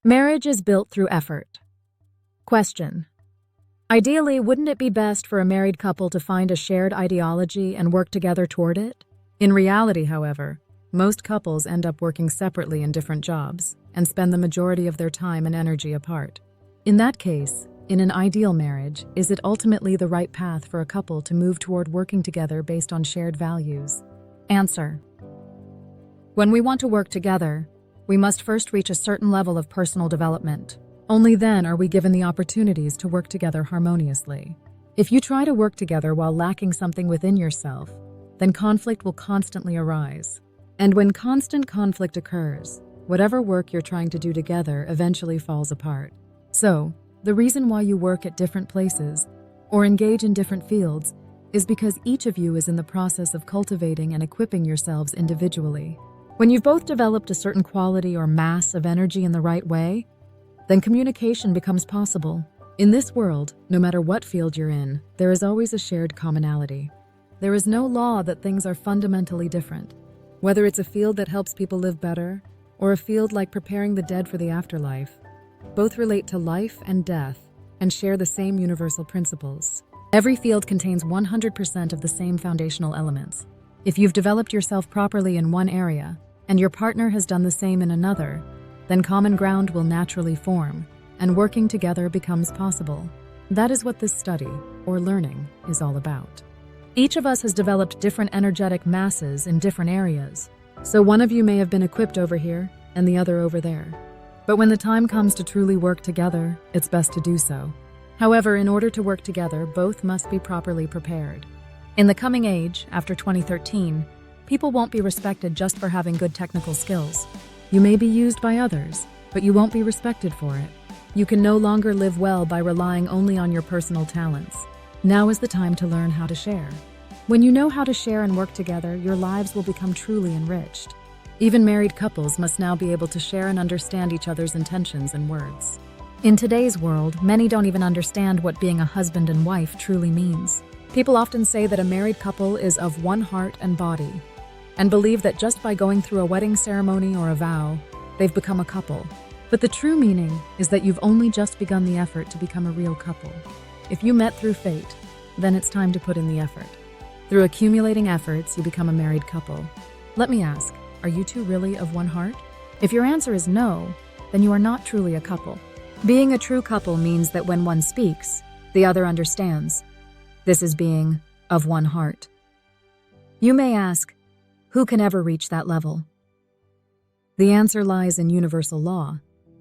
Marriage is built through effort. Question. Ideally, wouldn't it be best for a married couple to find a shared ideology and work together toward it? In reality, however, most couples end up working separately in different jobs and spend the majority of their time and energy apart. In that case, in an ideal marriage, is it ultimately the right path for a couple to move toward working together based on shared values? Answer. When we want to work together, we must first reach a certain level of personal development. Only then are we given the opportunities to work together harmoniously. If you try to work together while lacking something within yourself, then conflict will constantly arise. And when constant conflict occurs, whatever work you're trying to do together eventually falls apart. So, the reason why you work at different places or engage in different fields is because each of you is in the process of cultivating and equipping yourselves individually. When you've both developed a certain quality or mass of energy in the right way, then communication becomes possible. In this world, no matter what field you're in, there is always a shared commonality. There is no law that things are fundamentally different. Whether it's a field that helps people live better, or a field like preparing the dead for the afterlife, both relate to life and death and share the same universal principles. Every field contains 100% of the same foundational elements. If you've developed yourself properly in one area, and your partner has done the same in another, then common ground will naturally form, and working together becomes possible. That is what this study, or learning, is all about. Each of us has developed different energetic masses in different areas, so one of you may have been equipped over here, and the other over there. But when the time comes to truly work together, it's best to do so. However, in order to work together, both must be properly prepared. In the coming age, after 2013, people won't be respected just for having good technical skills. You may be used by others, but you won't be respected for it. You can no longer live well by relying only on your personal talents. Now is the time to learn how to share. When you know how to share and work together, your lives will become truly enriched. Even married couples must now be able to share and understand each other's intentions and words. In today's world, many don't even understand what being a husband and wife truly means. People often say that a married couple is of one heart and body, and believe that just by going through a wedding ceremony or a vow, they've become a couple. But the true meaning is that you've only just begun the effort to become a real couple. If you met through fate, then it's time to put in the effort. Through accumulating efforts, you become a married couple. Let me ask, are you two really of one heart? If your answer is no, then you are not truly a couple. Being a true couple means that when one speaks, the other understands. This is being of one heart. You may ask, who can ever reach that level? The answer lies in universal law.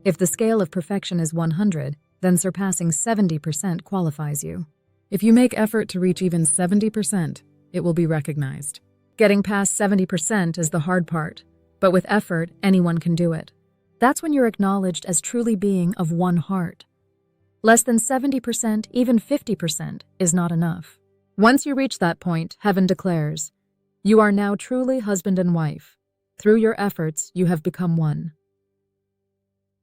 If the scale of perfection is 100, then surpassing 70% qualifies you. If you make effort to reach even 70%, it will be recognized. Getting past 70% is the hard part, but with effort, anyone can do it. That's when you're acknowledged as truly being of one heart. Less than 70%, even 50%, is not enough. Once you reach that point, heaven declares, you are now truly husband and wife. Through your efforts, you have become one.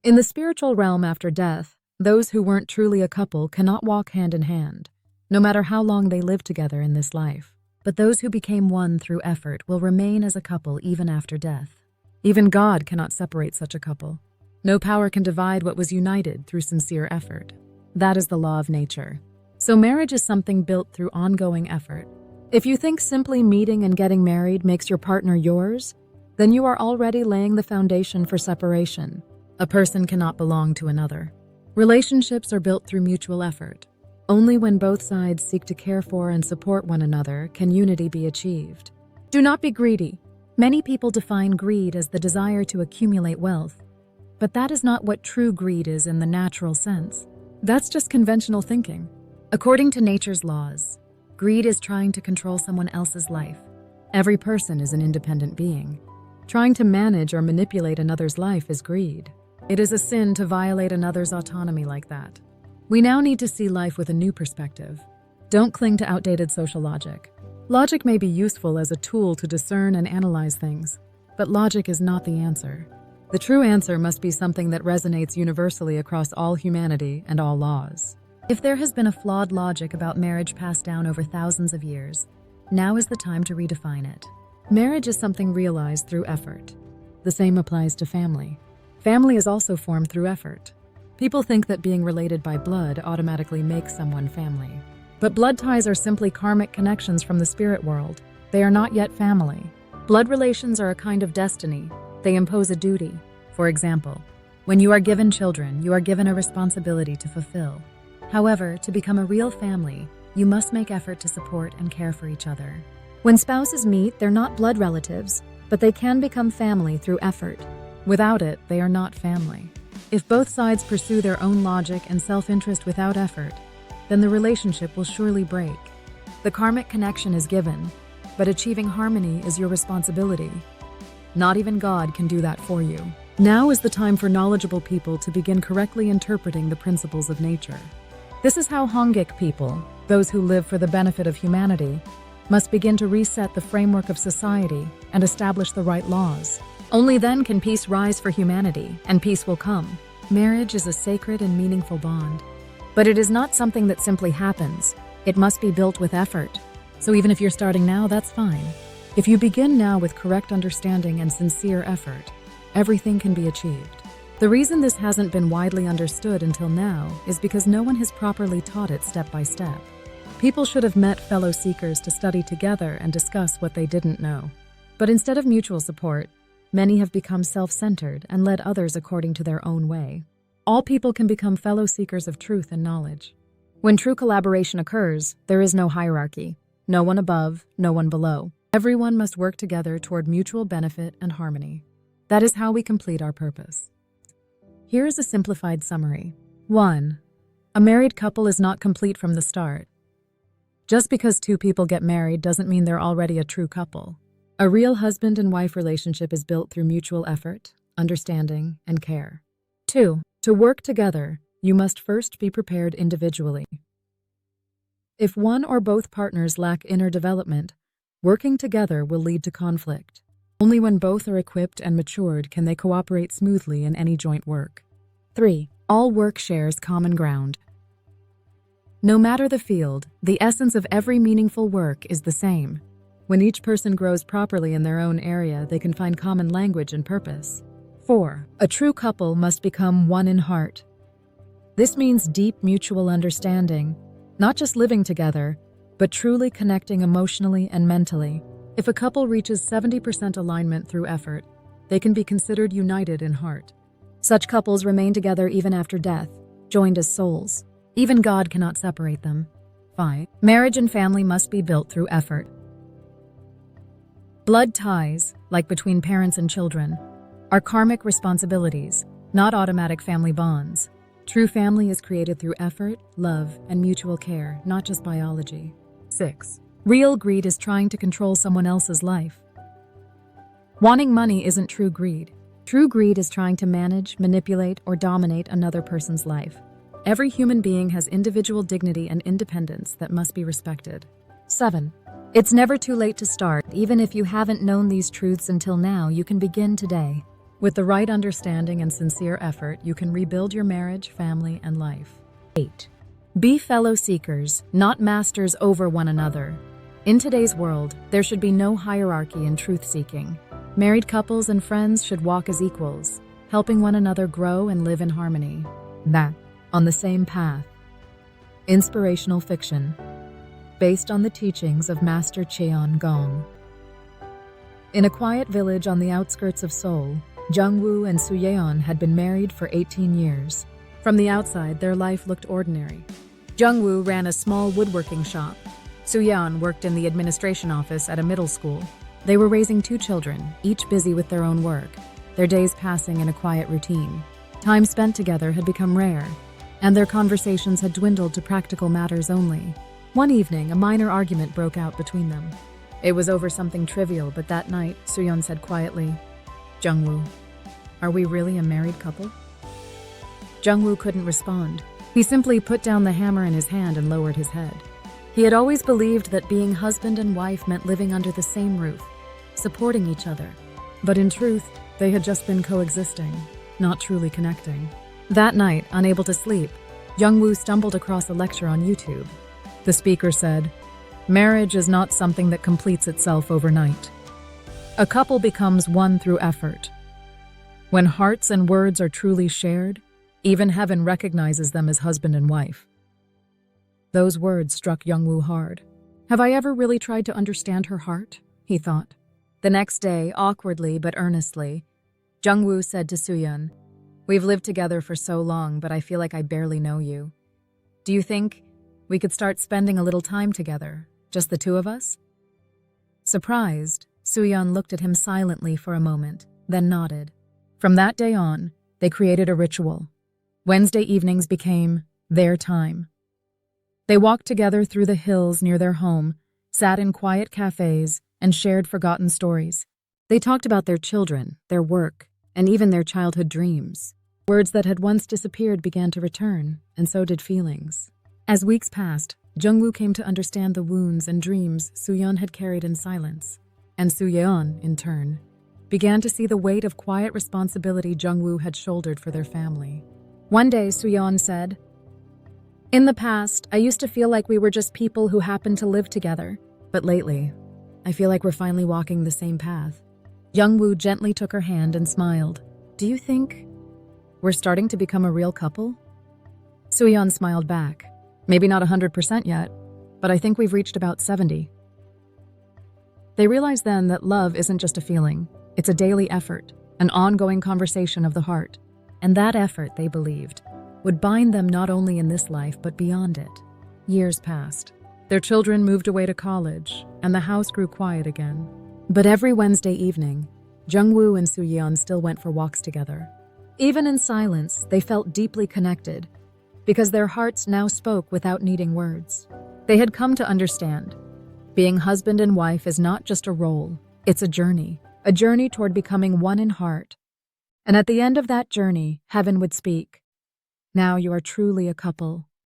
In the spiritual realm after death, those who weren't truly a couple cannot walk hand in hand, no matter how long they live together in this life. But those who became one through effort will remain as a couple even after death. Even God cannot separate such a couple. No power can divide what was united through sincere effort. That is the law of nature. So marriage is something built through ongoing effort. If you think simply meeting and getting married makes your partner yours, then you are already laying the foundation for separation. A person cannot belong to another. Relationships are built through mutual effort. Only when both sides seek to care for and support one another can unity be achieved. Do not be greedy. Many people define greed as the desire to accumulate wealth, but that is not what true greed is in the natural sense. That's just conventional thinking. According to nature's laws, greed is trying to control someone else's life. Every person is an independent being. Trying to manage or manipulate another's life is greed. It is a sin to violate another's autonomy like that. We now need to see life with a new perspective. Don't cling to outdated social logic. Logic may be useful as a tool to discern and analyze things, but logic is not the answer. The true answer must be something that resonates universally across all humanity and all laws. If there has been a flawed logic about marriage passed down over thousands of years, now is the time to redefine it. Marriage is something realized through effort. The same applies to family. Family is also formed through effort. People think that being related by blood automatically makes someone family. But blood ties are simply karmic connections from the spirit world. They are not yet family. Blood relations are a kind of destiny. They impose a duty. For example, when you are given children, you are given a responsibility to fulfill. However, to become a real family, you must make effort to support and care for each other. When spouses meet, they're not blood relatives, but they can become family through effort. Without it, they are not family. If both sides pursue their own logic and self-interest without effort, then the relationship will surely break. The karmic connection is given, but achieving harmony is your responsibility. Not even God can do that for you. Now is the time for knowledgeable people to begin correctly interpreting the principles of nature. This is how Hongik people, those who live for the benefit of humanity, must begin to reset the framework of society and establish the right laws. Only then can peace rise for humanity, and peace will come. Marriage is a sacred and meaningful bond. But it is not something that simply happens. It must be built with effort. So even if you're starting now, that's fine. If you begin now with correct understanding and sincere effort, everything can be achieved. The reason this hasn't been widely understood until now is because no one has properly taught it step by step. People should have met fellow seekers to study together and discuss what they didn't know. But instead of mutual support, many have become self-centered and led others according to their own way. All people can become fellow seekers of truth and knowledge. When true collaboration occurs, there is no hierarchy. No one above, no one below. Everyone must work together toward mutual benefit and harmony. That is how we complete our purpose. Here is a simplified summary. 1. A married couple is not complete from the start. Just because two people get married doesn't mean they're already a true couple. A real husband and wife relationship is built through mutual effort, understanding, and care. 2. To work together, you must first be prepared individually. If one or both partners lack inner development, working together will lead to conflict. Only when both are equipped and matured can they cooperate smoothly in any joint work. 3. All work shares common ground. No matter the field, the essence of every meaningful work is the same. When each person grows properly in their own area, they can find common language and purpose. 4. A true couple must become one in heart. This means deep mutual understanding, not just living together, but truly connecting emotionally and mentally. If a couple reaches 70% alignment through effort, they can be considered united in heart. Such couples remain together even after death, joined as souls. Even God cannot separate them. 5. Marriage and family must be built through effort. Blood ties, like between parents and children, are karmic responsibilities, not automatic family bonds. True family is created through effort, love, and mutual care, not just biology. 6. Real greed is trying to control someone else's life. Wanting money isn't true greed. True greed is trying to manage, manipulate, or dominate another person's life. Every human being has individual dignity and independence that must be respected. 7. It's never too late to start. Even if you haven't known these truths until now, you can begin today. With the right understanding and sincere effort, you can rebuild your marriage, family, and life. 8. Be fellow seekers, not masters over one another. In today's world, there should be no hierarchy in truth-seeking. Married couples and friends should walk as equals, helping one another grow and live in harmony. On the same path. Inspirational fiction, based on the teachings of Master CHEON GONG. In a quiet village on the outskirts of Seoul, Jungwoo and Suyeon had been married for 18 years. From the outside, their life looked ordinary. Jungwoo ran a small woodworking shop. Suyeon worked in the administration office at a middle school. They were raising 2 children, each busy with their own work, their days passing in a quiet routine. Time spent together had become rare, and their conversations had dwindled to practical matters only. One evening, a minor argument broke out between them. It was over something trivial, but that night, Suyeon said quietly, "Jungwoo, are we really a married couple?" Jungwoo couldn't respond. He simply put down the hammer in his hand and lowered his head. He had always believed that being husband and wife meant living under the same roof, supporting each other. But in truth, they had just been coexisting, not truly connecting. That night, unable to sleep, Jungwoo stumbled across a lecture on YouTube. The speaker said, "Marriage is not something that completes itself overnight. A couple becomes one through effort. When hearts and words are truly shared, even heaven recognizes them as husband and wife. Those words struck Youngwoo hard. Have I ever really tried to understand her heart? He thought. The next day, awkwardly but earnestly, Jungwoo said to Suyeon, "We've lived together for so long, but I feel like I barely know you. Do you think we could start spending a little time together, just the two of us?" Surprised, Suyeon looked at him silently for a moment, then nodded. From that day on, they created a ritual. Wednesday evenings became their time. They walked together through the hills near their home, sat in quiet cafes, and shared forgotten stories. They talked about their children, their work, and even their childhood dreams. Words that had once disappeared began to return, and so did feelings. As weeks passed, Jungwoo came to understand the wounds and dreams Suyeon had carried in silence. And Suyeon, in turn, began to see the weight of quiet responsibility Jungwoo had shouldered for their family. One day, Suyeon said, "In the past, I used to feel like we were just people who happened to live together. But lately, I feel like we're finally walking the same path." Jungwoo gently took her hand and smiled. "Do you think we're starting to become a real couple?" Suyeon smiled back. "Maybe not 100% yet, but I think we've reached about 70. They realized then that love isn't just a feeling. It's a daily effort, an ongoing conversation of the heart. And that effort, they believed, would bind them not only in this life but beyond it. Years passed. Their children moved away to college, and the house grew quiet again. But every Wednesday evening, Jungwoo and Suyeon still went for walks together. Even in silence, they felt deeply connected, because their hearts now spoke without needing words. They had come to understand, being husband and wife is not just a role, it's a journey toward becoming one in heart. And at the end of that journey, heaven would speak, "Now you are truly a couple."